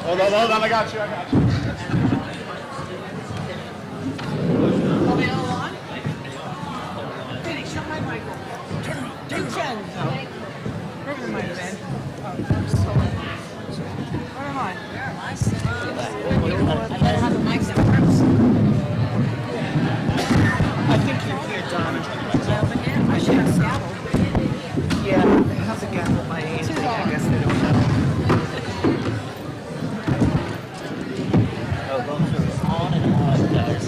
Hold on, I got you. I think you're here, Don. I should have gavel. Yeah, it has a gavel by Anthony. I guess they don't know. Oh, those are on and on, guys.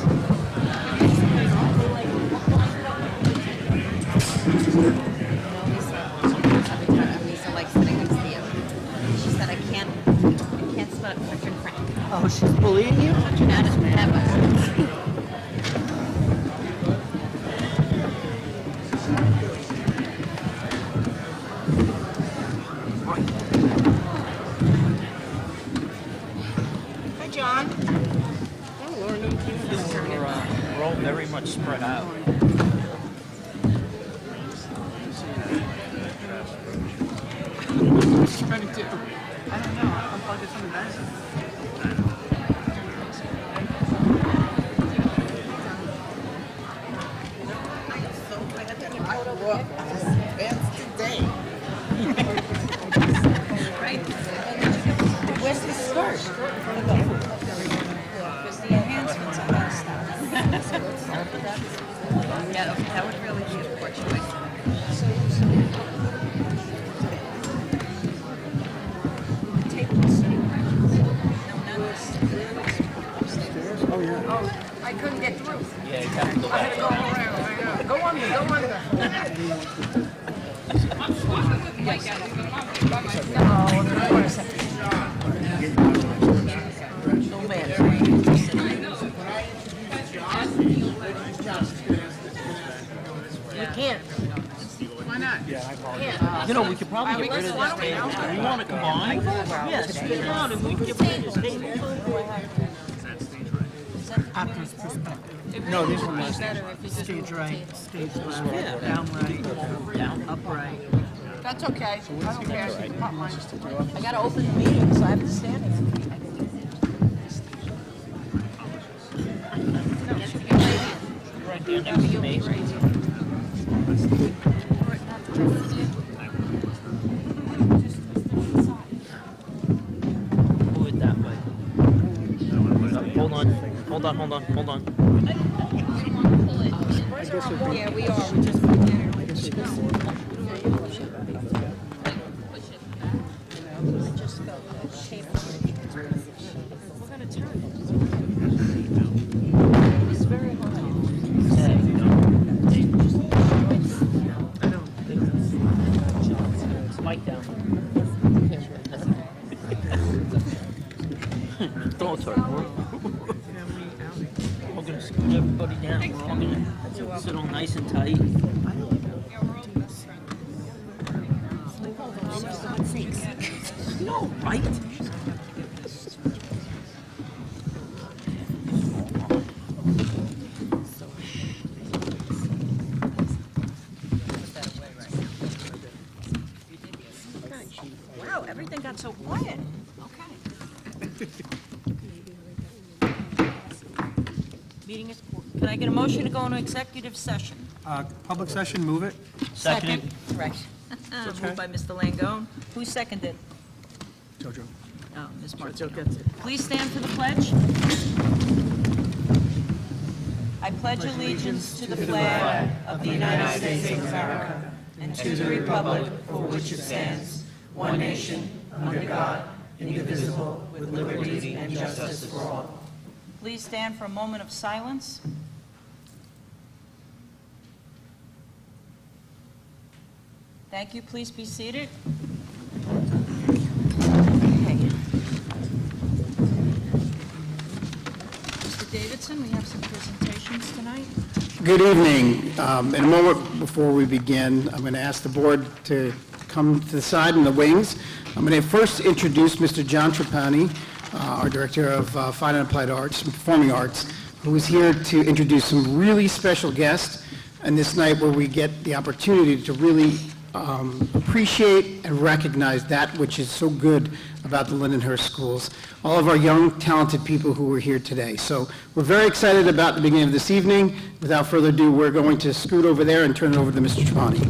Lisa likes sitting next to you. She said, I can't split up with your friend. Oh, she's bullying you? Never. Hi, John. We're all very much spread out. What's she trying to do? I don't know. Unplug it from the back. Where's the skirt? Where's the enhancements on that stuff? Yeah, okay, that would really be a poor choice. I couldn't get through. Yeah, you have to go back. Go around. Go under. No man. You can't. Why not? You know, we could probably get rid of this table. You want to combine? Yes, sit down and we can get rid of this table. Actor's perspective. No, these are less. Stage right, stage left, down right, upright. That's okay. I don't care. I gotta open the meeting, so I have to stand here. Right there next to me. Move it that way. Hold on. Yeah, we are. We just Mike down. Throw it to her. We're gonna scoot everybody down. We're all gonna sit all nice and tight. No, right? Wow, everything got so quiet. Okay. Meeting is, can I get a motion to go into executive session? Public session, move it. Second. Correct. Moved by Mr. Langone. Who seconded? Jojo. Oh, Ms. Martino. Please stand for the pledge. I pledge allegiance to the flag of the United States of America and to the republic for which it stands, one nation, under God, indivisible, with liberty and justice for all. Please stand for a moment of silence. Thank you. Please be seated. Mr. Davidson, we have some presentations tonight. Good evening. In a moment before we begin, I'm going to ask the board to come to the side in the wings. I'm going to first introduce Mr. John Trapani, our Director of Fine and Applied Arts and Performing Arts, who is here to introduce some really special guests on this night where we get the opportunity to really appreciate and recognize that which is so good about the Lindenhurst schools, all of our young, talented people who are here today. So we're very excited about the beginning of this evening. Without further ado, we're going to scoot over there and turn it over to Mr. Trapani.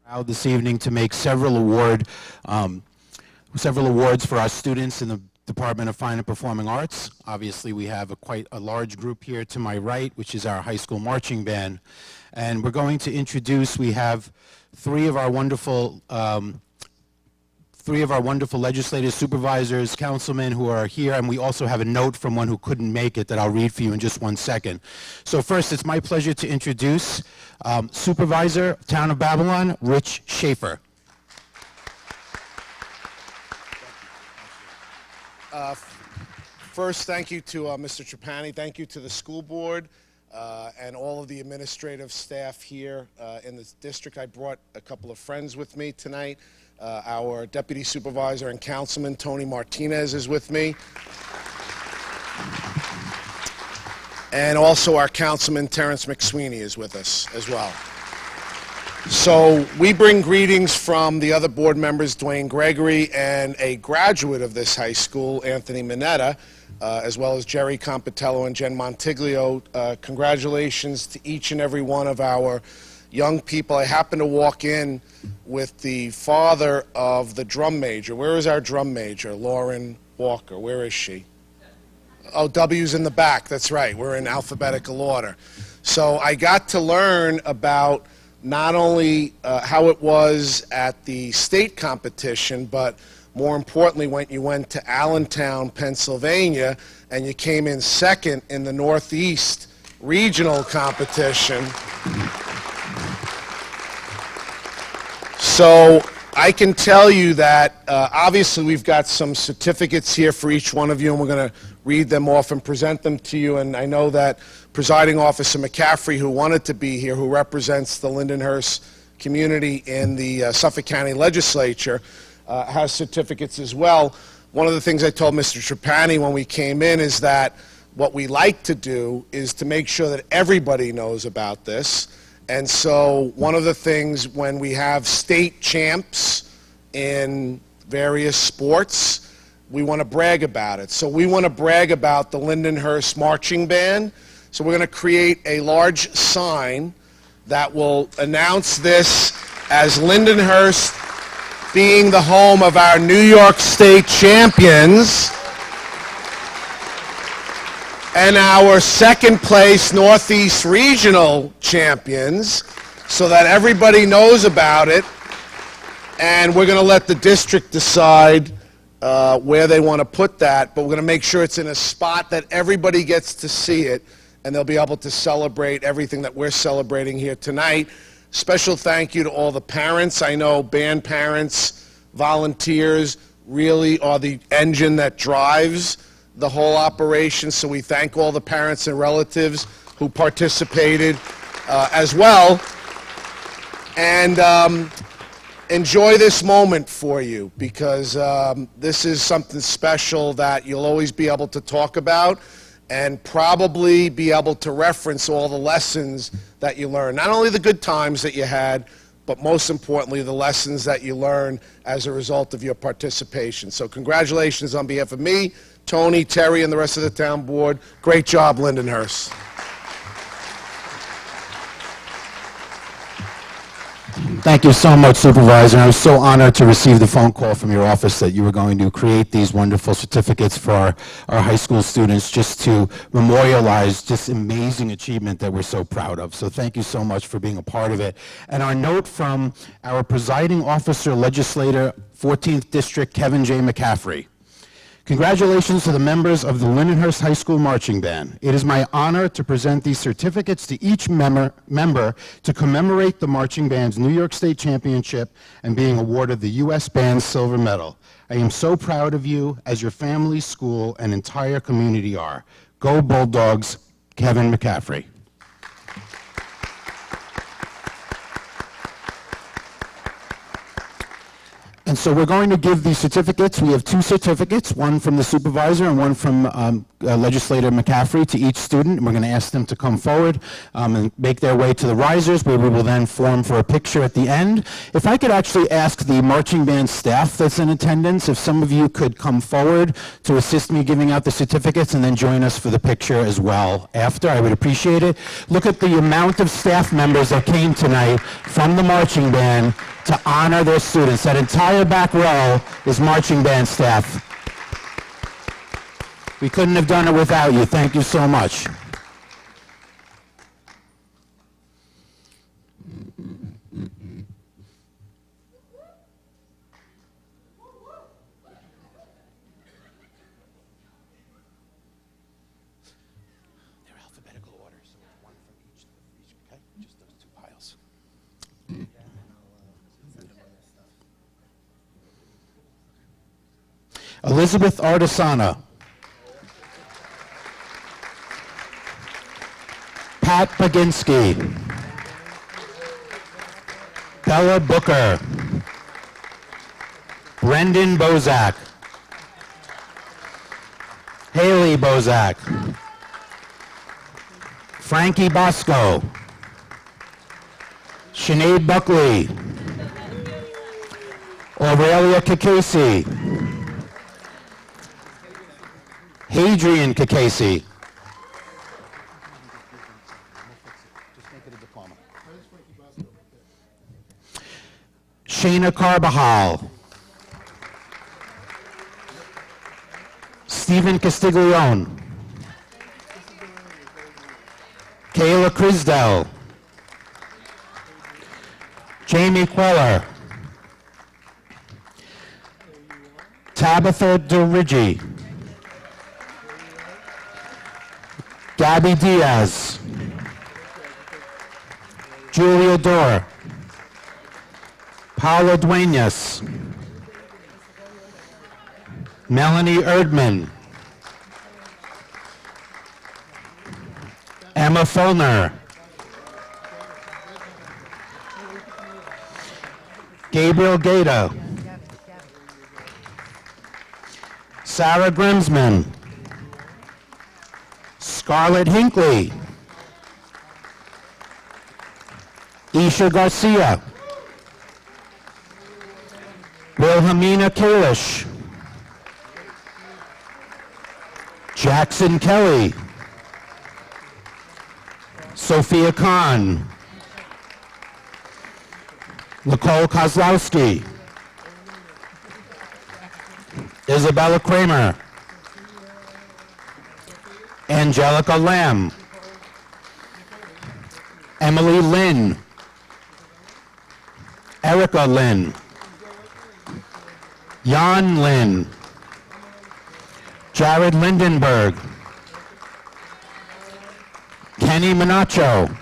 Proud this evening to make several awards for our students in the Department of Fine and Performing Arts. Obviously, we have quite a large group here to my right, which is our high school marching band. And we're going to introduce, we have three of our wonderful legislators, supervisors, councilmen who are here, and we also have a note from one who couldn't make it that I'll read for you in just 1 second. So first, it's my pleasure to introduce Supervisor, Town of Babylon, Rich Schaefer. First, thank you to Mr. Trapani. Thank you to the school board and all of the administrative staff here in this district. I brought a couple of friends with me tonight. Our Deputy Supervisor and Councilman, Tony Martinez, is with me. And also our Councilman, Terrence McSweeney, is with us as well. So we bring greetings from the other board members, Dwayne Gregory, and a graduate of this high school, Anthony Mineta, as well as Jerry Compitello and Jen Montiglio. Congratulations to each and every one of our young people. I happened to walk in with the father of the drum major. Where is our drum major? Lauren Walker. Where is she? Oh, W's in the back. That's right. We're in alphabetical order. So I got to learn about not only how it was at the state competition, but more importantly, when you went to Allentown, Pennsylvania, and you came in second in the Northeast regional competition. So I can tell you that obviously we've got some certificates here for each one of you, and we're going to read them off and present them to you. And I know that Presiding Officer McCaffrey, who wanted to be here, who represents the Lindenhurst community in the Suffolk County Legislature, has certificates as well. One of the things I told Mr. Trapani when we came in is that what we like to do is to make sure that everybody knows about this. And so one of the things when we have state champs in various sports, we want to brag about it. So we want to brag about the Lindenhurst Marching Band. So we're going to create a large sign that will announce this as Lindenhurst being the home of our New York State champions and our second place Northeast Regional champions, so that everybody knows about it. And we're going to let the district decide where they want to put that, but we're going to make sure it's in a spot that everybody gets to see it, and they'll be able to celebrate everything that we're celebrating here tonight. Special thank you to all the parents. I know band parents, volunteers really are the engine that drives the whole operation, so we thank all the parents and relatives who participated as well. And enjoy this moment for you, because this is something special that you'll always be able to talk about and probably be able to reference all the lessons that you learned. Not only the good times that you had, but most importantly, the lessons that you learned as a result of your participation. So congratulations on behalf of me, Tony, Terry, and the rest of the town board. Great job, Lindenhurst. Thank you so much, Supervisor. I was so honored to receive the phone call from your office that you were going to create these wonderful certificates for our high school students just to memorialize this amazing achievement that we're so proud of. So thank you so much for being a part of it. And our note from our presiding officer, legislator, 14th District, Kevin J. McCaffrey. Congratulations to the members of the Lindenhurst High School Marching Band. It is my honor to present these certificates to each member to commemorate the Marching Band's New York State Championship and being awarded the U.S. Band's Silver Medal. I am so proud of you, as your family, school, and entire community are. Go Bulldogs, Kevin McCaffrey. And so we're going to give these certificates. We have two certificates, one from the supervisor and one from Legislator McCaffrey to each student. And we're going to ask them to come forward and make their way to the risers, where we will then form for a picture at the end. If I could actually ask the marching band staff that's in attendance, if some of you could come forward to assist me giving out the certificates and then join us for the picture as well after, I would appreciate it. Look at the amount of staff members that came tonight from the marching band to honor their students. That entire back row is marching band staff. We couldn't have done it without you. Thank you so much. They're alphabetical order, so one from each, okay? Just those two piles. Elizabeth Artisana. Pat Baginski. Bella Booker. Brendan Bozak. Haley Bozak. Frankie Bosco. Sinead Buckley. Aurelia Kikasi. Hadrian Kikasi. Shayna Carbajal. Stephen Castiglione. Kayla Crisdell. Jamie Queller. Tabitha DeRigi. Gabby Diaz. Julia Dorr. Paula Duenas. Melanie Erdman. Emma Fulner. Gabriel Gaeta. Sarah Grimsman. Scarlett Hinckley. Isha Garcia. Wilhelmina Kalish. Jackson Kelly. Sophia Kahn. Nicole Kozlowski. Isabella Kramer. Angelica Lamb. Emily Lynn. Erica Lynn. Jan Lynn. Jared Lindenberg. Kenny Manacho.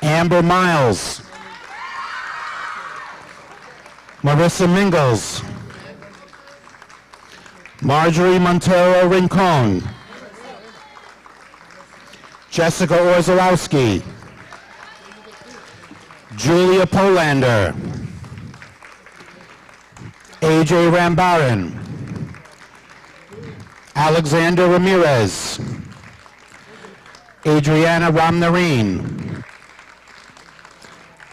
Amber Miles. Marissa Mingles. Marjorie Montero Rincon. Jessica Orzalowski. Julia Polander. AJ Rambaran. Alexander Ramirez. Adriana Ramnarine.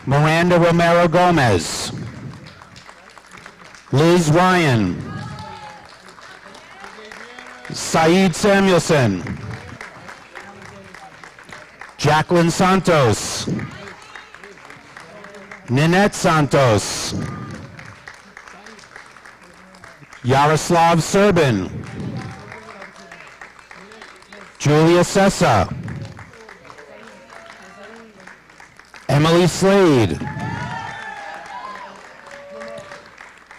Miranda Romero Gomez. Liz Ryan. Saeed Samuelson. Jacqueline Santos. Ninette Santos. Yaroslav Serbin. Julia Sessa. Emily Slade.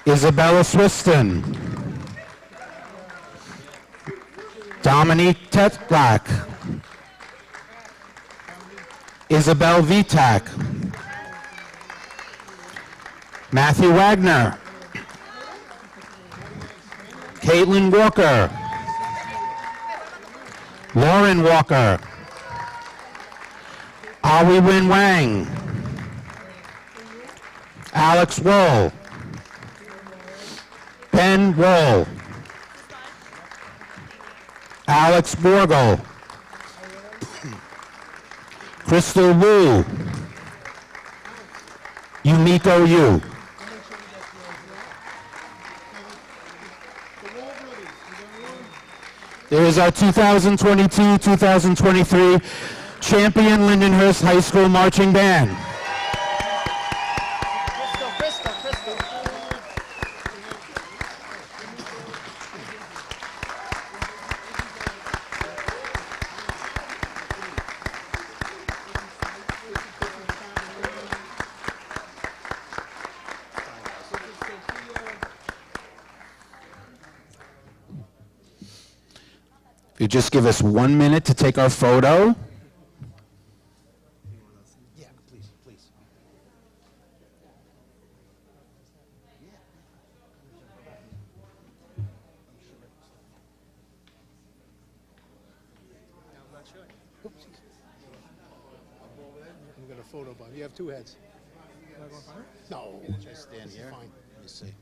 Isabella Swiston. Dominique Tetlak. Isabel Vitak. Matthew Wagner. Caitlin Walker. Lauren Walker. Awi Win Wang. Alex Wool. Ben Wool. Alex Borgel. Crystal Wu. Yumiko Yu. There is our 2022-2023 champion Lindenhurst High School Marching Band. You just give us 1 minute to take our photo. Yeah, please, please. We got a photo, but you have two heads. No, just stand here. Fine. Let me see.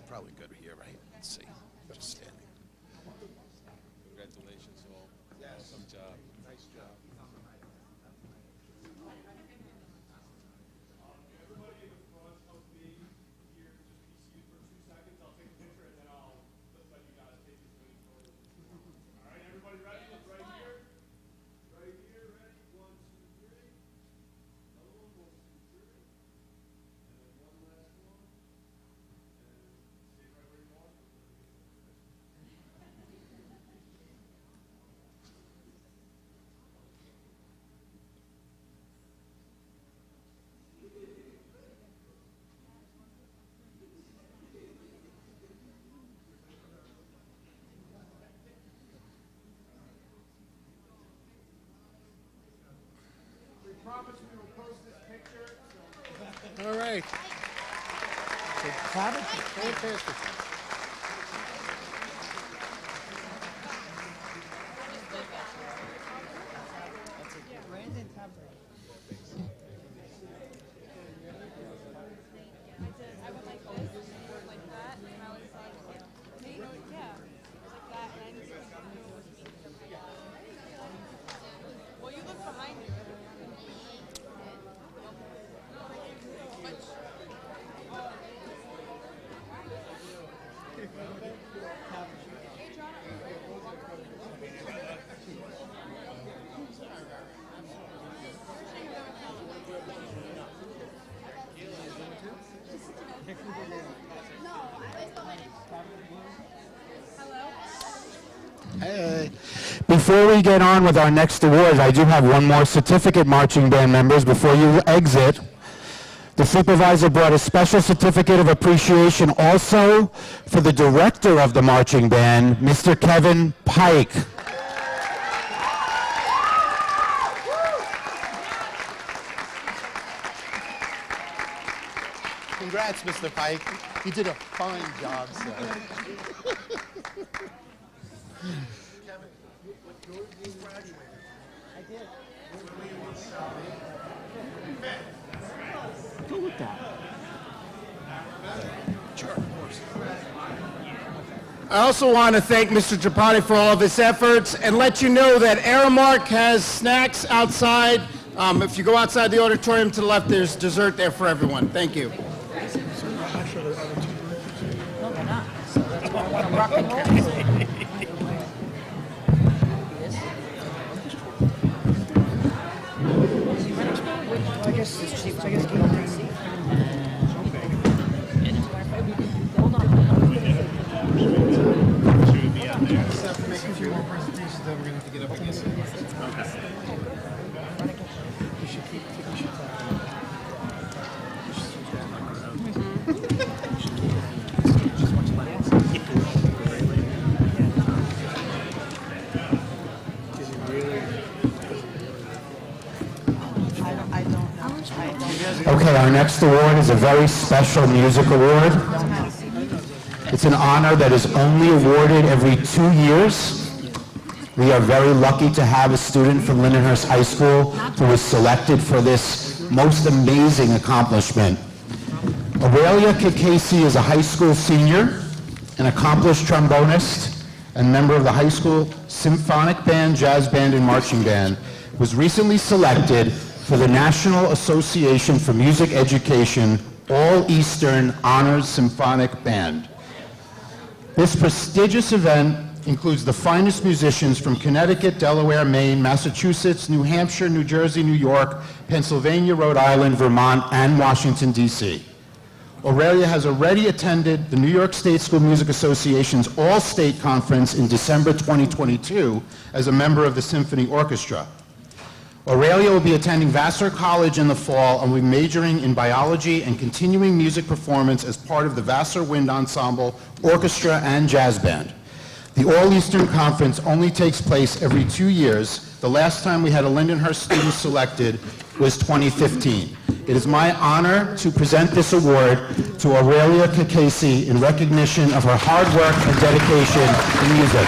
Probably good here, right? Let's see. Just standing. Congratulations all. Yes. Good job. Nice job. All right. Fantastic. Hey. Before we get on with our next awards, I do have one more certificate, marching band members. Before you exit, the supervisor brought a special certificate of appreciation also for the director of the marching band, Mr. Kevin Pike. Congrats, Mr. Pike. You did a fine job, sir. Go with that. I also want to thank Mr. Trapani for all of his efforts and let you know that Aramark has snacks outside. If you go outside the auditorium to the left, there's dessert there for everyone. Thank you. No, they're not. So that's why I want to rock and roll. next award is a very special music award. It's an honor that is only awarded every 2 years. We are very lucky to have a student from Lindenhurst High School who was selected for this most amazing accomplishment. Aurelia Kikasi is a high school senior, an accomplished trombonist, and member of the high school symphonic band, jazz band, and marching band, was recently selected for the National Association for Music Education All-Eastern Honors Symphonic Band. This prestigious event includes the finest musicians from Connecticut, Delaware, Maine, Massachusetts, New Hampshire, New Jersey, New York, Pennsylvania, Rhode Island, Vermont, and Washington, D.C. Aurelia has already attended the New York State School Music Association's All-State Conference in December 2022 as a member of the Symphony Orchestra. Aurelia will be attending Vassar College in the fall and will be majoring in biology and continuing music performance as part of the Vassar Wind Ensemble, Orchestra, and Jazz Band. The All-Eastern Conference only takes place every 2 years. The last time we had a Lindenhurst student selected was 2015. It is my honor to present this award to Aurelia Kikasi in recognition of her hard work and dedication to music.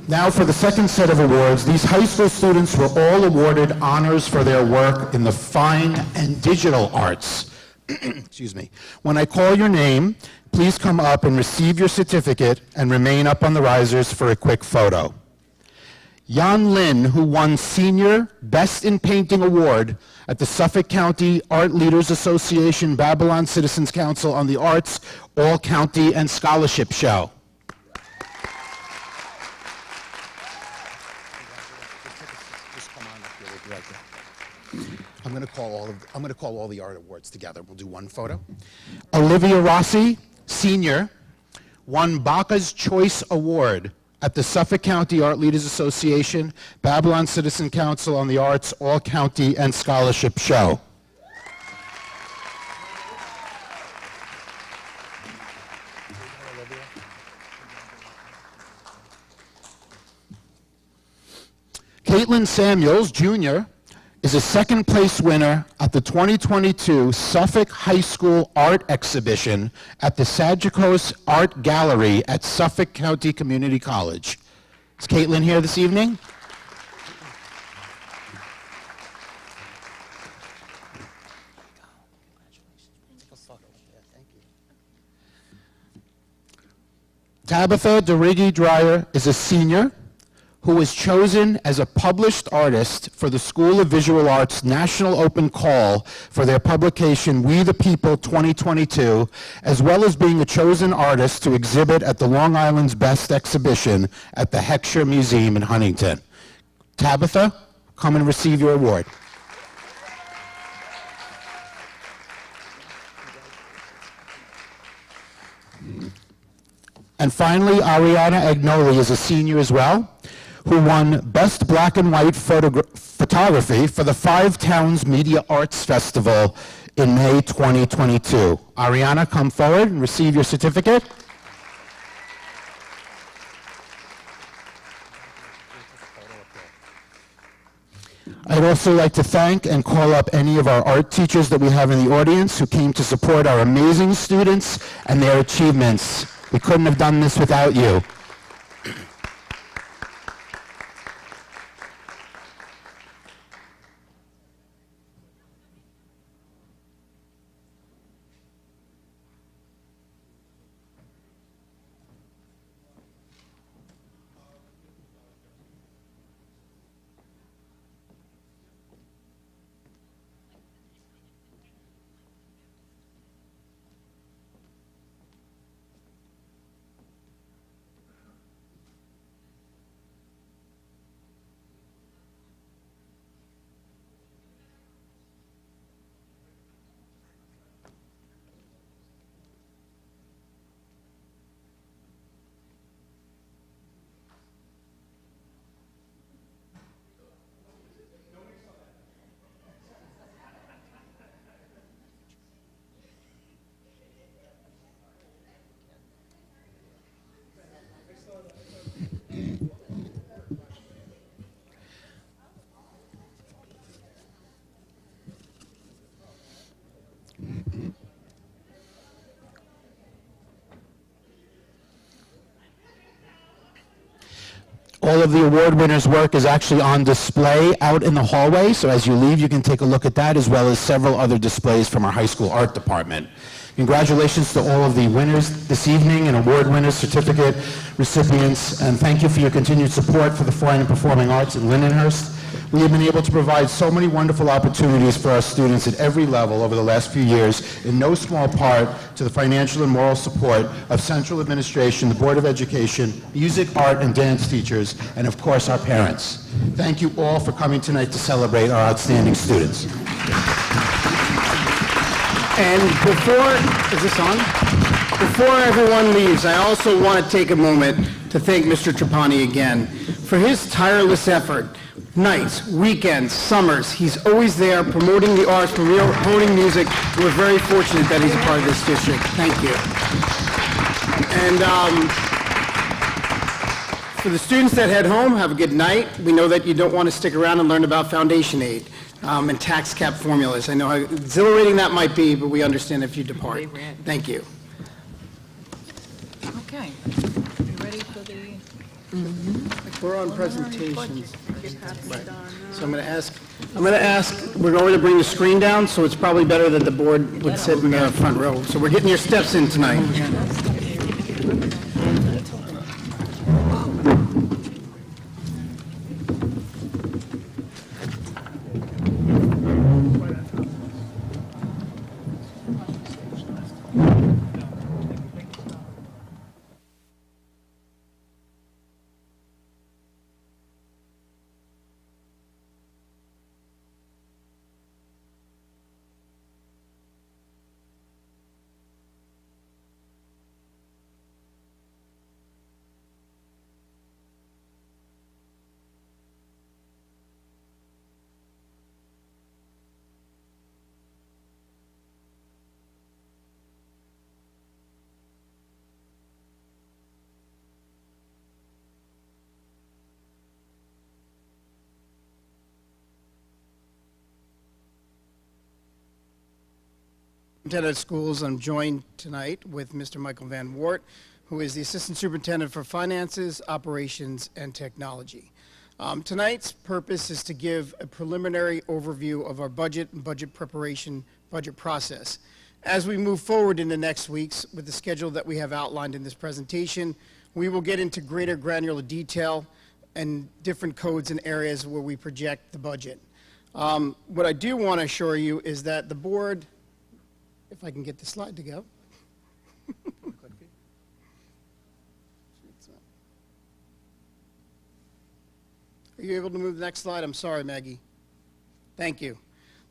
Now for the second set of awards, these high school students were all awarded honors for their work in the fine and digital arts. Excuse me. When I call your name, please come up and receive your certificate and remain up on the risers for a quick photo. Yan Lin, who won Senior Best in Painting Award at the Suffolk County Art Leaders Association Babylon Citizens Council on the Arts All-County and Scholarship Show. I'm going to call all the art awards together. We'll do one photo. Olivia Rossi, senior, won Baca's Choice Award at the Suffolk County Art Leaders Association, Babylon Citizen Council on the Arts All-County and Scholarship Show. Caitlin Samuels, Jr., is a second-place winner at the 2022 Suffolk High School Art Exhibition at the Sagicos Art Gallery at Suffolk County Community College. Is Caitlin here this evening? Tabitha DeRiggi Dreyer is a senior who was chosen as a published artist for the School of Visual Arts National Open Call for their publication We the People 2022, as well as being a chosen artist to exhibit at the Long Island's Best exhibition at the Heckscher Museum in Huntington. Tabitha, come and receive your award. And finally, Ariana Agnoli is a senior as well, who won Best Black and White Photograph photography for the Five Towns Media Arts Festival in May 2022. Ariana, come forward and receive your certificate. I'd also like to thank and call up any of our art teachers that we have in the audience who came to support our amazing students and their achievements. We couldn't have done this without you. All of the award winners' work is actually on display out in the hallway, so as you leave, you can take a look at that, as well as several other displays from our high school art department. Congratulations to all of the winners this evening and award winners, certificate recipients, and thank you for your continued support for the Fine and Performing Arts in Lindenhurst. We have been able to provide so many wonderful opportunities for our students at every level over the last few years, in no small part to the financial and moral support of Central Administration, the Board of Education, music, art, and dance teachers, and of course our parents. Thank you all for coming tonight to celebrate our outstanding students. And before, is this on? Before everyone leaves, I also want to take a moment to thank Mr. Trapani again for his tireless effort. Nights, weekends, summers, he's always there promoting the arts, promoting music. We're very fortunate that he's a part of this district. Thank you. And for the students that head home, have a good night. We know that you don't want to stick around and learn about foundation aid and tax cap formulas. I know how exhilarating that might be, but we understand if you depart. Thank you. Okay. You ready for the... We're on presentations. Right. So I'm going to ask, we're going to bring the screen down, so it's probably better that the board would sit in the front row. So we're getting your steps in tonight. Superintendent of Schools, I'm joined tonight with Mr. Michael Van Wart, who is the Assistant Superintendent for Finances, Operations, and Technology. Tonight's purpose is to give a preliminary overview of our budget and budget preparation, budget process. As we move forward into next week's with the schedule that we have outlined in this presentation, we will get into greater granular detail and different codes and areas where we project the budget. What I do want to assure you is that the board, if I can get the slide to go. Are you able to move the next slide? I'm sorry, Maggie. Thank you.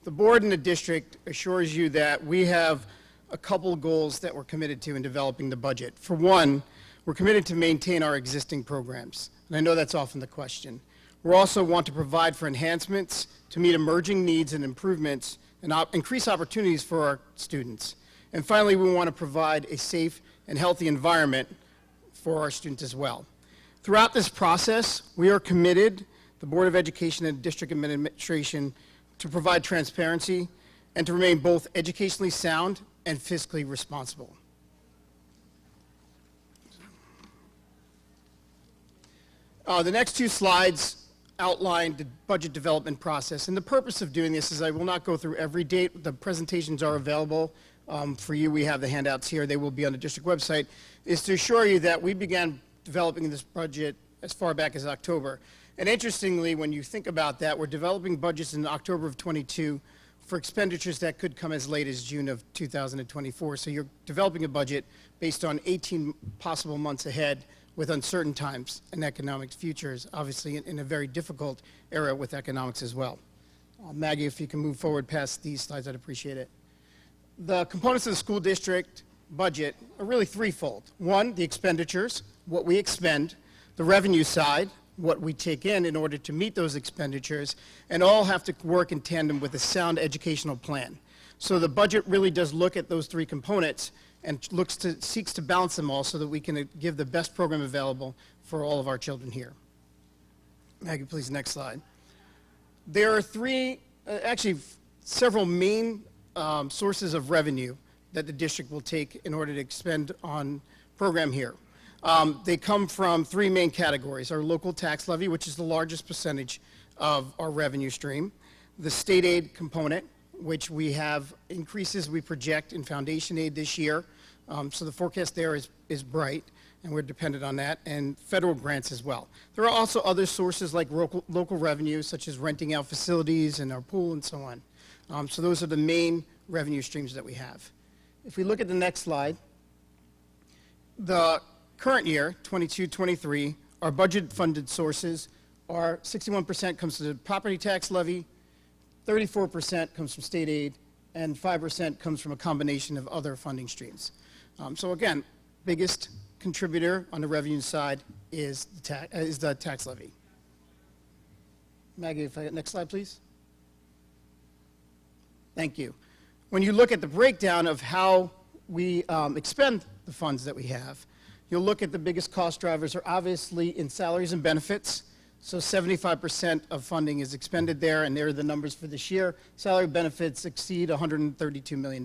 The board and the district assures you that we have a couple goals that we're committed to in developing the budget. For one, we're committed to maintain our existing programs. And I know that's often the question. We also want to provide for enhancements to meet emerging needs and improvements and increase opportunities for our students. And finally, we want to provide a safe and healthy environment for our students as well. Throughout this process, we are committed, the Board of Education and District Administration, to provide transparency and to remain both educationally sound and fiscally responsible. The next two slides outline the budget development process. And the purpose of doing this is I will not go through every date. The presentations are available for you. We have the handouts here. They will be on the district website. Is to assure you that we began developing this budget as far back as October. And interestingly, when you think about that, we're developing budgets in October of 22 for expenditures that could come as late as June of 2024. So you're developing a budget based on 18 possible months ahead with uncertain times and economic futures, obviously in a very difficult era with economics as well. Maggie, if you can move forward past these slides, I'd appreciate it. The components of the school district budget are really threefold. One, the expenditures, what we expend, the revenue side, what we take in order to meet those expenditures, and all have to work in tandem with a sound educational plan. So the budget really does look at those three components and seeks to balance them all so that we can give the best program available for all of our children here. Maggie, please, next slide. There are several main sources of revenue that the district will take in order to expend on program here. They come from three main categories: our local tax levy, which is the largest percentage of our revenue stream; the state aid component, which we have increases we project in foundation aid this year. So the forecast there is bright, and we're dependent on that, and federal grants as well. There are also other sources like local revenues, such as renting out facilities and our pool and so on. So those are the main revenue streams that we have. If we look at the next slide, the current year, 22-23, our budget funded sources are 61% comes to the property tax levy, 34% comes from state aid, and 5% comes from a combination of other funding streams. So again, biggest contributor on the revenue side is the tax levy. Maggie, next slide, please. Thank you. When you look at the breakdown of how we expend the funds that we have, you'll look at the biggest cost drivers are obviously in salaries and benefits. So 75% of funding is expended there, and there are the numbers for this year. Salary benefits exceed $132 million.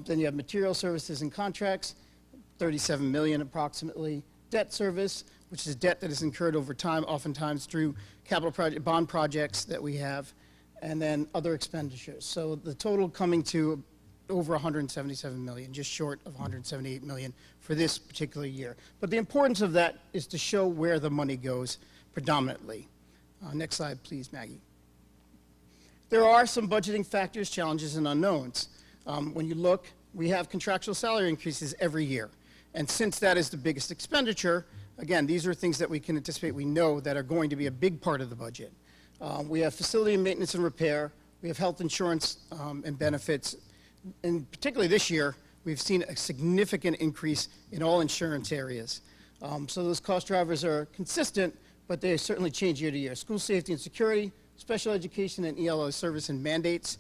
Then you have material services and contracts, $37 million approximately. Debt service, which is debt that is incurred over time, oftentimes through capital bond projects that we have, and then other expenditures. So the total coming to over 177 million, just short of 178 million for this particular year. But the importance of that is to show where the money goes predominantly. Next slide, please, Maggie. There are some budgeting factors, challenges, and unknowns. When you look, we have contractual salary increases every year. And since that is the biggest expenditure, again, these are things that we can anticipate, we know that are going to be a big part of the budget. We have facility maintenance and repair. We have health insurance and benefits. And particularly this year, we've seen a significant increase in all insurance areas. So those cost drivers are consistent, but they certainly change year to year. School safety and security, special education and ELO service and mandates.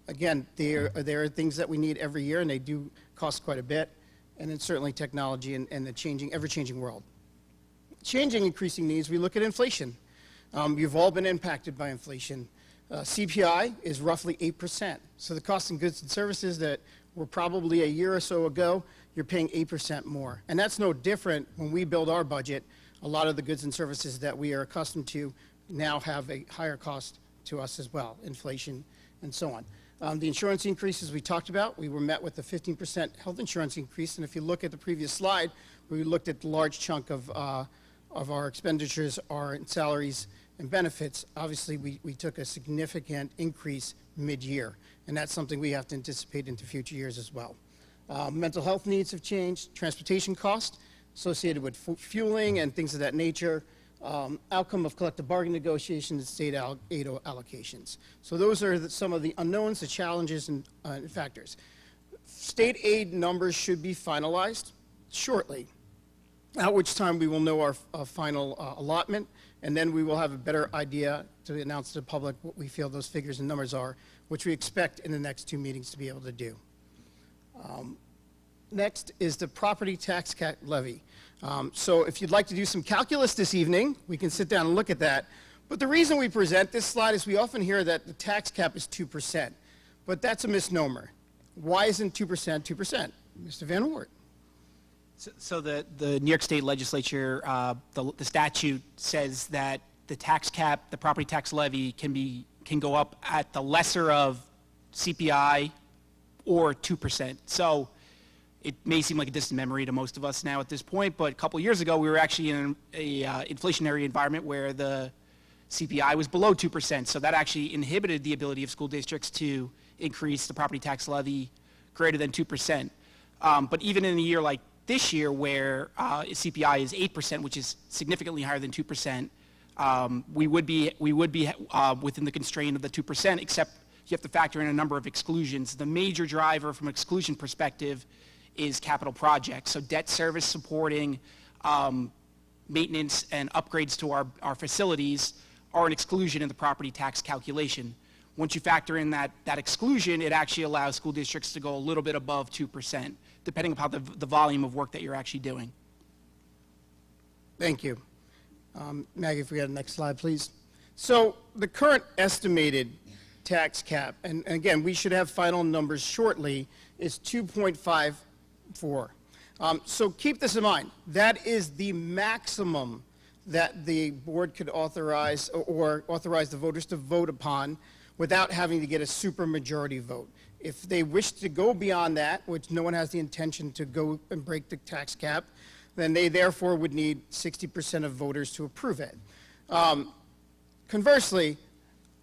Again, there are things that we need every year, and they do cost quite a bit. And then certainly technology and the ever-changing world. Changing, increasing needs, we look at inflation. You've all been impacted by inflation. CPI is roughly 8%. So the cost of goods and services that were probably a year or so ago, you're paying 8% more. And that's no different when we build our budget. A lot of the goods and services that we are accustomed to now have a higher cost to us as well, inflation and so on. The insurance increases we talked about, we were met with a 15% health insurance increase. And if you look at the previous slide, we looked at the large chunk of our expenditures are in salaries and benefits. Obviously, we took a significant increase mid-year, and that's something we have to anticipate into future years as well. Mental health needs have changed, transportation costs associated with fueling and things of that nature, outcome of collective bargaining negotiations and state aid allocations. So those are some of the unknowns, the challenges, and factors. State aid numbers should be finalized shortly. at which time we will know our final allotment, and then we will have a better idea to announce to the public what we feel those figures and numbers are, which we expect in the next 2 meetings to be able to do. Next is the property tax cap levy. So if you'd like to do some calculus this evening, we can sit down and look at that. But the reason we present this slide is we often hear that the tax cap is 2%, but that's a misnomer. Why isn't 2% 2%? Mr. Van Wert. So the New York State Legislature, the statute says that the tax cap, the property tax levy can go up at the lesser of CPI or 2%. So it may seem like a distant memory to most of us now at this point, but a couple of years ago we were actually in a inflationary environment where the CPI was below 2%. So that actually inhibited the ability of school districts to increase the property tax levy greater than 2%. But even in a year like this year, where CPI is 8%, which is significantly higher than 2%, we would be within the constraint of the 2%, except you have to factor in a number of exclusions. The major driver from an exclusion perspective is capital projects. So debt service supporting maintenance and upgrades to our facilities are an exclusion in the property tax calculation. Once you factor in that exclusion, it actually allows school districts to go a little bit above 2%, depending upon the volume of work that you're actually doing. Thank you. Maggie, if we had the next slide, please. So the current estimated tax cap, and again, we should have final numbers shortly, is 2.54. So keep this in mind. That is the maximum that the board could authorize or authorize the voters to vote upon without having to get a supermajority vote. If they wish to go beyond that, which no one has the intention to go and break the tax cap, then they therefore would need 60% of voters to approve it. Conversely,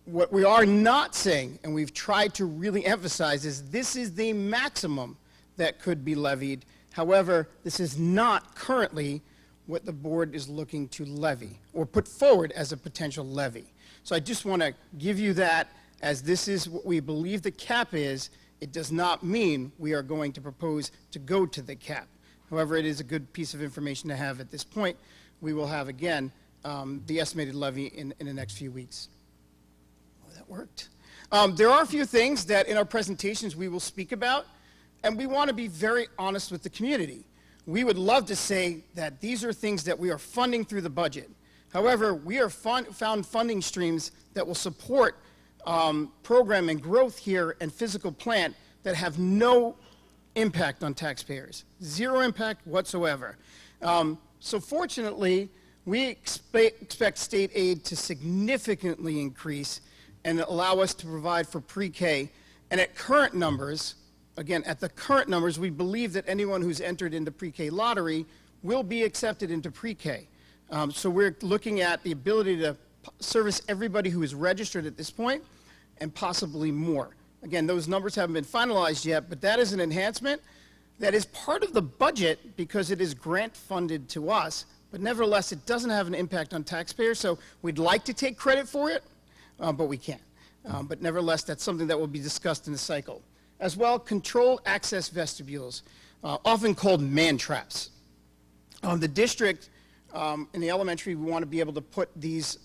what we are not saying, and we've tried to really emphasize, is this is the maximum that could be levied. However, this is not currently what the board is looking to levy or put forward as a potential levy. So I just want to give you that, as this is what we believe the cap is. It does not mean we are going to propose to go to the cap. However, it is a good piece of information to have at this point. We will have, again, the estimated levy in the next few weeks. Oh, that worked. There are a few things that in our presentations we will speak about, and we want to be very honest with the community. We would love to say that these are things that we are funding through the budget. However, we have found funding streams that will support program and growth here and physical plant that have no impact on taxpayers. Zero impact whatsoever. So fortunately, we expect state aid to significantly increase and allow us to provide for pre-K. And at current numbers, again, at the current numbers, we believe that anyone who's entered into pre-K lottery will be accepted into pre-K. So we're looking at the ability to service everybody who is registered at this point and possibly more. Again, those numbers haven't been finalized yet, but that is an enhancement that is part of the budget because it is grant funded to us, but nevertheless, it doesn't have an impact on taxpayers, so we'd like to take credit for it, but we can't. But nevertheless, that's something that will be discussed in the cycle. As well, controlled access vestibules, often called man traps. The district, in the elementary, we want to be able to put these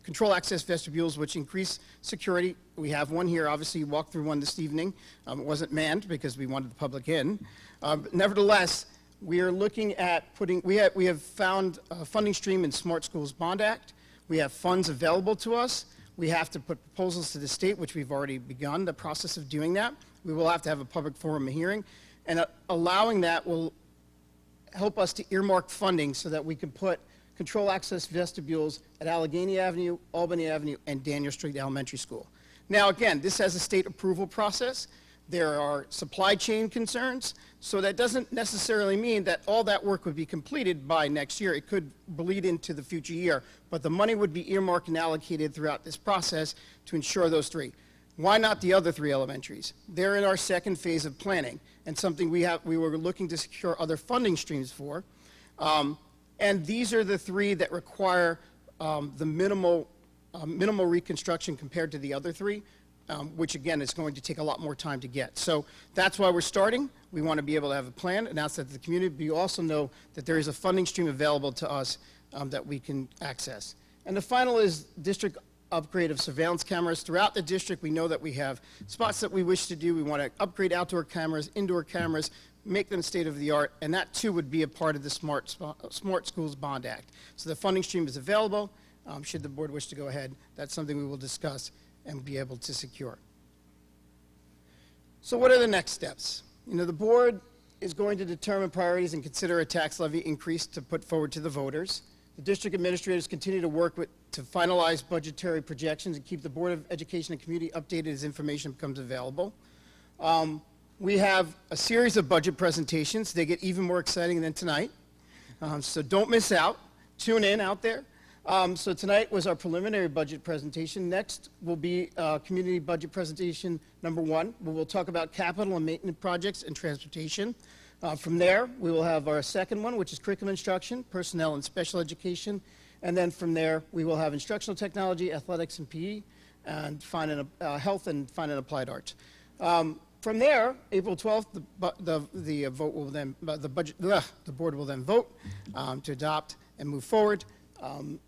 control access vestibules, which increase security. We have one here. Obviously, you walked through one this evening. It wasn't manned because we wanted the public in. But nevertheless, we are looking at putting, we have found a funding stream in Smart Schools Bond Act. We have funds available to us. We have to put proposals to the state, which we've already begun the process of doing that. We will have to have a public forum hearing. And allowing that will help us to earmark funding so that we can put control access vestibules at Allegheny Avenue, Albany Avenue, and Daniel Street Elementary School. Now, again, this has a state approval process. There are supply chain concerns, so that doesn't necessarily mean that all that work would be completed by next year. It could bleed into the future year, but the money would be earmarked and allocated throughout this process to ensure those three. Why not the other three elementaries? They're in our second phase of planning, and something we were looking to secure other funding streams for. And these are the three that require the minimal reconstruction compared to the other three. which again is going to take a lot more time to get. So that's why we're starting. We want to be able to have a plan, announce that to the community, but you also know that there is a funding stream available to us that we can access. And the final is district upgrade of surveillance cameras. Throughout the district, we know that we have spots that we wish to do. We want to upgrade outdoor cameras, indoor cameras, make them state-of-the-art, and that too would be a part of the Smart Schools Bond Act. So the funding stream is available. Should the board wish to go ahead, that's something we will discuss and be able to secure. So what are the next steps? The board is going to determine priorities and consider a tax levy increase to put forward to the voters. The district administrators continue to work to finalize budgetary projections and keep the Board of Education and Community updated as information becomes available. We have a series of budget presentations. They get even more exciting than tonight. So don't miss out. Tune in out there. So tonight was our preliminary budget presentation. Next will be community budget presentation number 1, where we'll talk about capital and maintenance projects and transportation. From there, we will have our second one, which is curriculum instruction, personnel and special education. And then from there, we will have instructional technology, athletics and PE, and health and fine and applied arts. From there, April 12th, the board will then vote to adopt and move forward,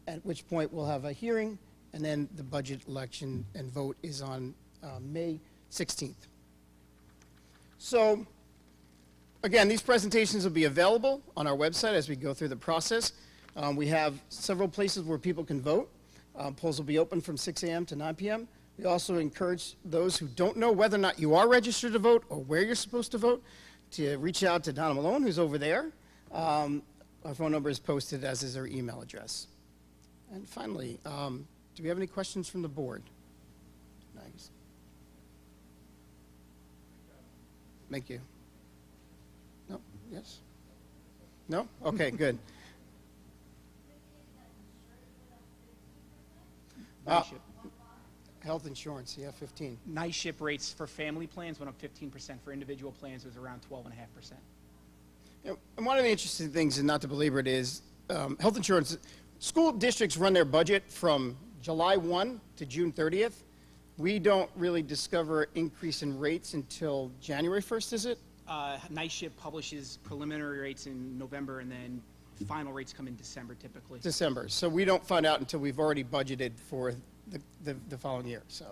at which point we'll have a hearing, and then the budget election and vote is on May 16th. So, again, these presentations will be available on our website as we go through the process. We have several places where people can vote. Polls will be open from 6 a.m. to 9 p.m. We also encourage those who don't know whether or not you are registered to vote or where you're supposed to vote to reach out to Donna Malone, who's over there. Our phone number is posted, as is our email address. And finally, do we have any questions from the board? Nice. Thank you. No? Yes? No? Okay, good. Health insurance, yeah, 15. Nice ship rates for family plans went up 15%. For individual plans, it was around 12.5%. And one of the interesting things, and not to belabor it, is health insurance. School districts run their budget from July 1 to June 30th. We don't really discover increase in rates until January 1st, is it? Nice ship publishes preliminary rates in November, and then final rates come in December typically. December. So we don't find out until we've already budgeted for the following year. So,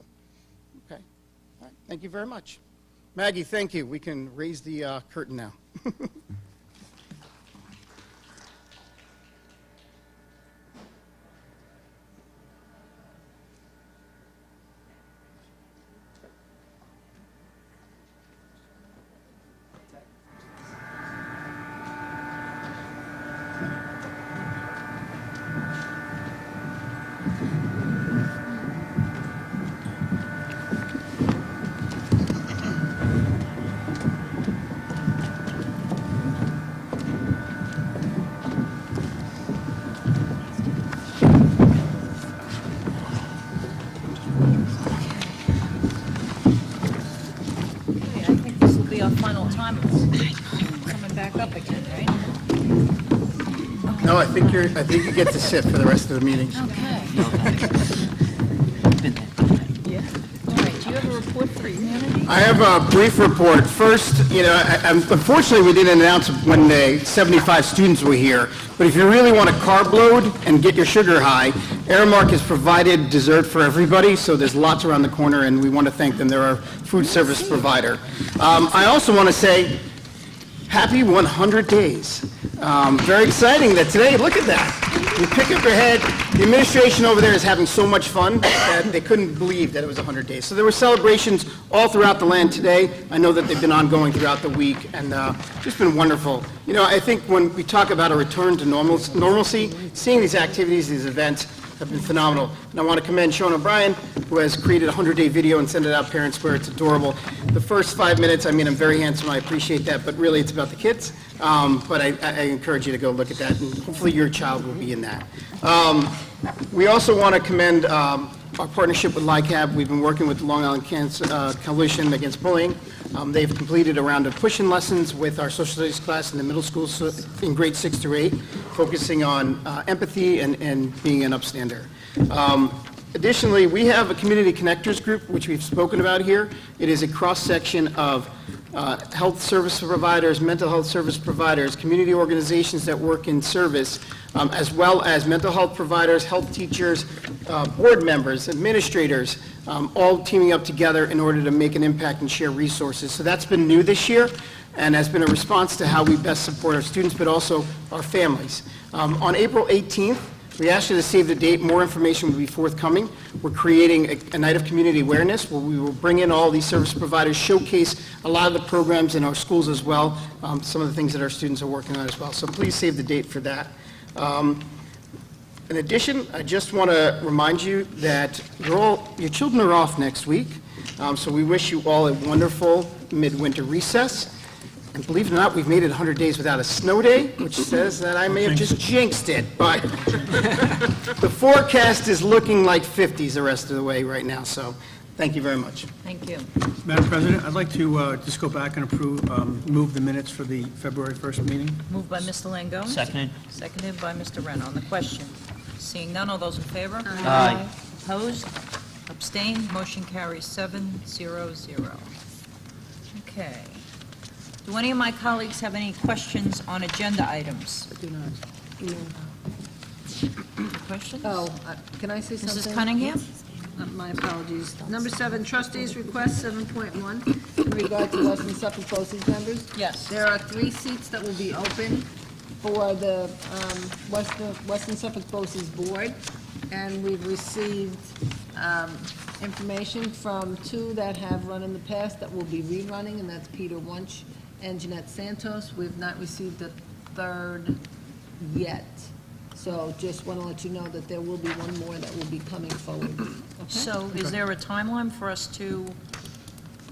okay. All right. Thank you very much. Maggie, thank you. We can raise the curtain now. No, I think you get to sit for the rest of the meetings. Okay. All right, do you have a report for humanity? I have a brief report. First, unfortunately, we didn't announce when the 75 students were here, but if you really want to carb load and get your sugar high, Aramark has provided dessert for everybody, so there's lots around the corner, and we want to thank them. They're our food service provider. I also want to say, happy 100 days. Very exciting that today, look at that. You pick up your head. The administration over there is having so much fun that they couldn't believe that it was 100 days. So there were celebrations all throughout the land today. I know that they've been ongoing throughout the week, and just been wonderful. I think when we talk about a return to normalcy, seeing these activities, these events, have been phenomenal. And I want to commend Sean O'Brien, who has created a 100-day video and sent it out parents where it's adorable. The first 5 minutes, I'm very handsome, I appreciate that, but really it's about the kids. But I encourage you to go look at that, and hopefully your child will be in that. We also want to commend our partnership with LICAB. We've been working with the Long Island Coalition Against Bullying. They've completed a round of push-in lessons with our social studies class in the middle school in grades 6 through 8, focusing on empathy and being an upstander. Additionally, we have a Community Connectors Group, which we've spoken about here. It is a cross-section of health service providers, mental health service providers, community organizations that work in service, as well as mental health providers, health teachers, board members, administrators, all teaming up together in order to make an impact and share resources. So that's been new this year and has been a response to how we best support our students, but also our families. On April 18th, we asked you to save the date. More information will be forthcoming. We're creating a night of community awareness where we will bring in all these service providers, showcase a lot of the programs in our schools as well, some of the things that our students are working on as well. So please save the date for that. In addition, I just want to remind you that your children are off next week, so we wish you all a wonderful midwinter recess. And believe it or not, we've made it 100 days without a snow day, which says that I may have just jinxed it, but the forecast is looking like 50s the rest of the way right now, so thank you very much. Thank you. Madam President, I'd like to just go back and move the minutes for the February 1st meeting. Moved by Mr. Langone. Seconded. Seconded by Mr. Wren. On the question, seeing none, all those in favor? Aye. Opposed? Abstained? Motion carries 7-0-0. Okay. Do any of my colleagues have any questions on agenda items? Do not. Questions? Oh, can I say something? Mrs. Cunningham? My apologies. Number 7, trustees request 7.1 in regard to Western Suffolk BOCES members. Yes. There are 3 seats that will be open for the Western Suffolk BOCES board, and we've received information from 2 that have run in the past that will be rerunning, and that's Peter Wunsch and Jeanette Santos. We've not received the 3rd yet. So just want to let you know that there will be one more that will be coming forward. Okay? So is there a timeline for us to,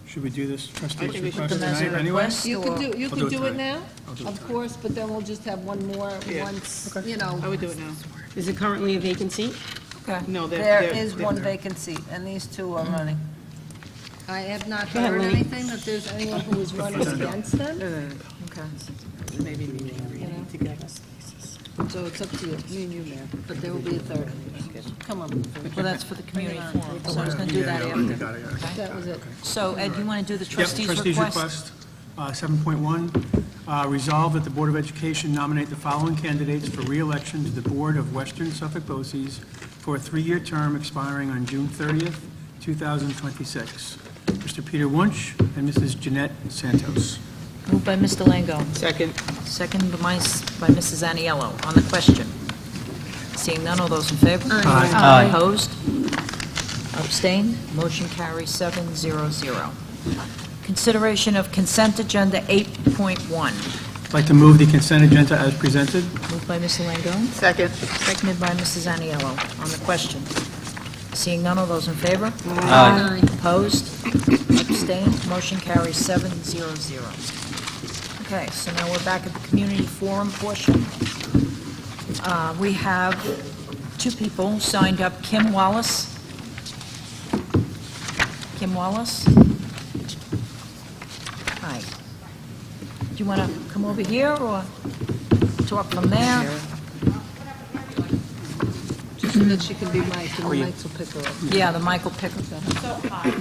Should we do this trustees think we should request put them as a tonight anyway? request? You could do, you I'll could do it do it tonight. now, I'll do it of tonight. course, but then we'll just have one more once, you know. I would do it now. Is it currently a vacant seat? okay. No, There is one vacant seat, and these 2 are running. I have not ahead, heard Lenny. anything that there's anyone who is running against them, Okay. Maybe we need to get us. so it's up to you, me and you, Mayor, but there will be a 3rd. Come on. Well, that's for the community forum, so I was going to do that after. Got it. That was it. So Ed, you want to do the Yep, trustees trustees request? request, 7.1, resolve that the Board of Education nominate the following candidates for re-election to the Board of Western Suffolk BOCES for a 3-year term expiring on June 30th, 2026. Mr. Peter Wunsch and Mrs. Jeanette Santos. Moved by Mr. Langone. Second. Second by Mrs. Aniello. On the question, seeing none, all those in favor? Aye. Opposed? Abstained? Motion carries 7-0-0. Consideration of consent agenda 8.1. I'd like to move the consent agenda as presented. Moved by Mr. Langone. Second. Seconded by Mrs. Aniello. On the question, seeing none, all those in favor? Aye. Opposed? Abstained? Motion carries 7-0-0. Okay, so now we're back at the community forum portion. We have 2 people signed up, Kim Wallace. Kim Wallace? Hi. Do you want to come over here or talk from there? Just so that she can be mic'd, and the mics will pick her up. Yeah, the mic will pick up. So, hi,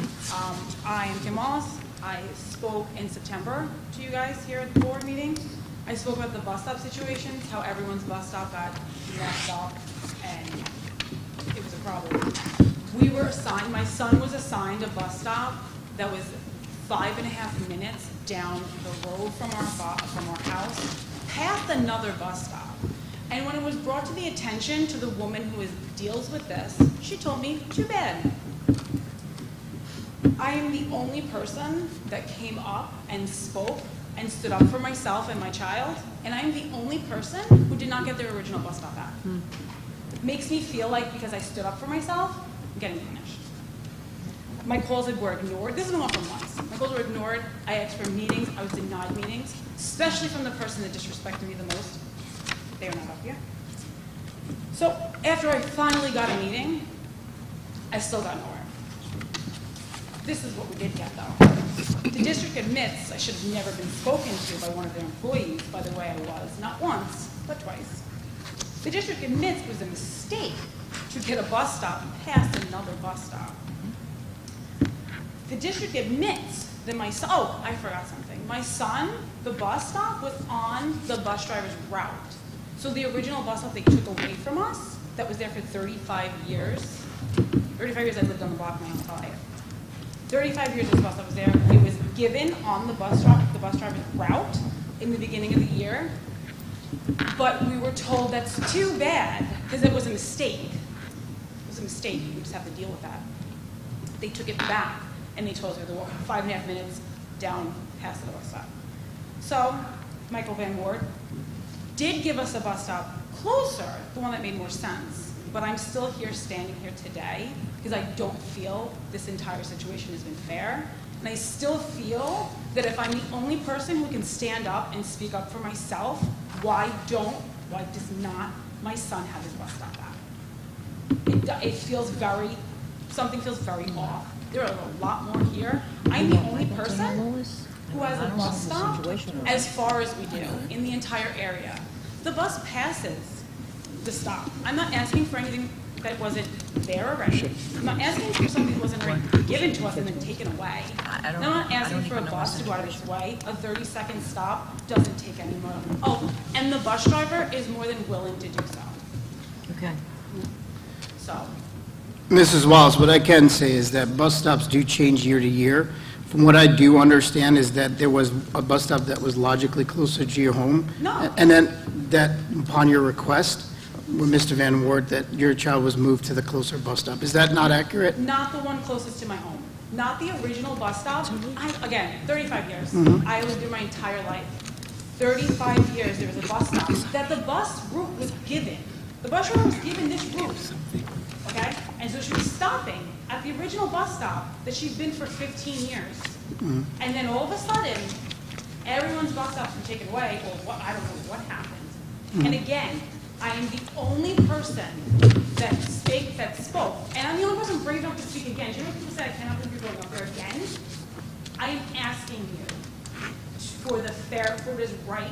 I am Kim Wallace. I spoke in September to you guys here at the board meeting. I spoke about the bus stop situations, how everyone's bus stop got messed up, and it was a problem. We were assigned, my son was assigned a bus stop that was 5.5 minutes down the road from our house, past another bus stop. And when it was brought to the attention to the woman who deals with this, she told me, too bad. I am the only person that came up and spoke and stood up for myself and my child, and I am the only person who did not get their original bus stop back. It makes me feel like because I stood up for myself, I'm getting punished. My calls were ignored. This has been going on for months. My calls were ignored. I asked for meetings. I was denied meetings, especially from the person that disrespected me the most. They are not up here. So after I finally got a meeting, I still got nowhere. This is what we did get, though. The district admits I should have never been spoken to by one of their employees by the way I was, not once, but twice. The district admits it was a mistake to get a bus stop past another bus stop. The district admits that my son, oh, I forgot something. My son, the bus stop was on the bus driver's route. So the original bus stop they took away from us, that was there for 35 years. 35 years I lived on the block, now I'm 5. 35 years this bus stop was there. It was given on the bus driver's route in the beginning of the year. But we were told that's too bad because it was a mistake. It was a mistake. We just have to deal with that. They took it back and they told us we had to walk 5.5 minutes down past the bus stop. So Michael Van Wart did give us a bus stop closer, the one that made more sense. But I'm still here, standing here today, because I don't feel this entire situation has been fair. And I still feel that if I'm the only person who can stand up and speak up for myself, why does not my son have his bus stop back? It feels something feels very off. There are a lot more here. I'm the only person who has a bus stop as far as we do in the entire area. The bus passes the stop. I'm not asking for anything that wasn't there already. I'm not asking for something that wasn't already given to us and then taken away. I'm not asking for a bus to go out of its way. A 30-second stop doesn't take any more. Oh, and the bus driver is more than willing to do so. Okay. So, Mrs. Wallace, what I can say is that bus stops do change year to year. From what I do understand is that there was a bus stop that was logically closer to your home. No. And then that, upon your request, with Mr. Van Wart, that your child was moved to the closer bus stop. Is that not accurate? not the one closest to my home. Not the original bus stop. Again, 35 years. I lived through my entire life. 35 years there was a bus stop that the bus route was given. The bus route was given this route. Okay? And so she was stopping at the original bus stop that she's been for 15 years. And then all of a sudden, everyone's bus stops were taken away, or I don't know what happened. And again, I am the only person that spoke, and I'm the only person brave enough to speak again. Do you know what people say, I cannot believe you're going up there again? I am asking you for this right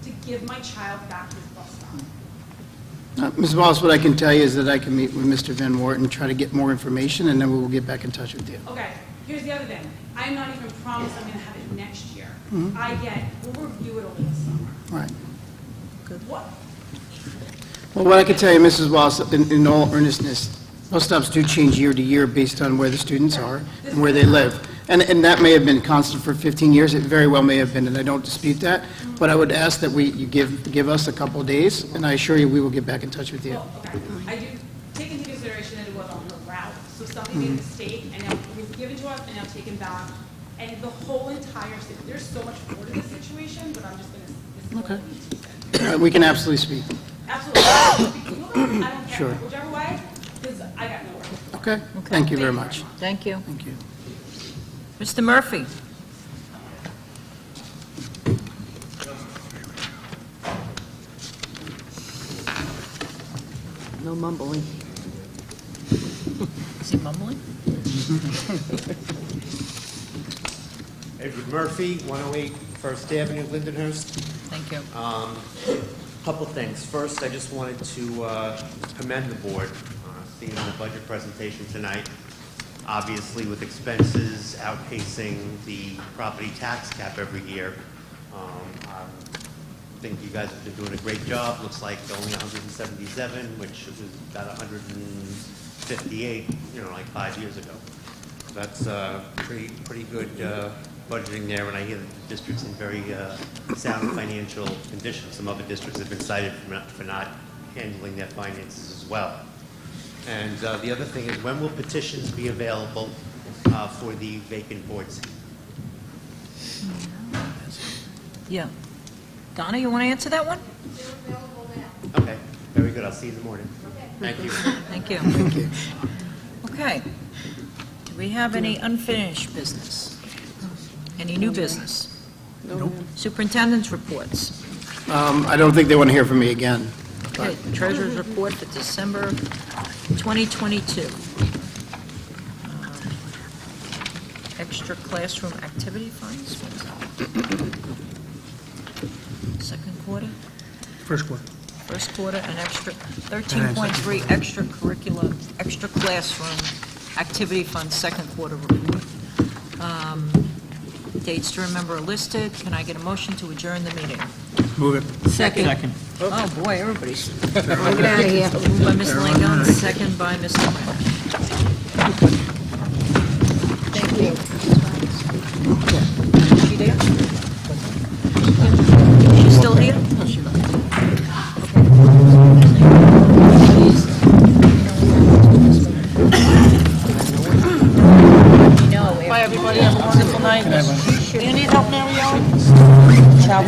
to give my child back his bus stop. Ms. Wallace, what I can tell you is that I can meet with Mr. Van Wart and try to get more information, and then we will get back in touch with you. Okay, here's the other thing. I'm not even promised I'm going to have it next year. We'll review it over the summer. Right. What? Well, what I can tell you, Mrs. Wallace, in all earnestness, bus stops do change year to year based on where the students are and where they live. And that may have been constant for 15 years. It very well may have been, and I don't dispute that. But I would ask that you give us a couple of days, and I assure you we will get back in touch with you. Well, okay. I do take into consideration that it was on her route. So somebody made a mistake, and now it was given to us, and now taken back. And the whole entire, there's so much more to this situation, but I'm just going to, this is what I need to say. We can absolutely speak. Absolutely. I don't care. Sure. Whichever way, because I got nowhere. Okay? Thank you very much. Thank you. Thank you. Mr. Murphy? No mumbling. Is he mumbling? Edward Murphy, 108 First Avenue, Lindenhurst. Thank you. Couple things. First, I just wanted to commend the board, seeing the budget presentation tonight. Obviously, with expenses outpacing the property tax cap every year, I think you guys have been doing a great job. Looks like only 177, which was about 158, like 5 years ago. That's pretty good budgeting there, and I hear that the district's in very sound financial condition. Some other districts have been cited for not handling their finances as well. And the other thing is, when will petitions be available for the vacant board seat? Yeah. Donna, you want to answer that one? Okay, very good. I'll see you in the morning. Thank you. Thank you. Okay. Do we have any unfinished business? Any new business? No. Superintendent's reports. I don't think they want to hear from me again. Okay, treasurer's report for December 2022. Extra classroom activity funds. Second quarter? First quarter. first quarter, and 13.3 extracurricular, extra classroom activity fund, second quarter report. Dates to remember are listed. Can I get a motion to adjourn the meeting? Move it. Second. Oh, boy, everybody's. Get out of here. Moved by Ms. Langone, second by Mr. Quinn. Thank you. She there? She's still here? Bye, everybody. Have a wonderful night. Do you need help, Mary Ellen? Ciao.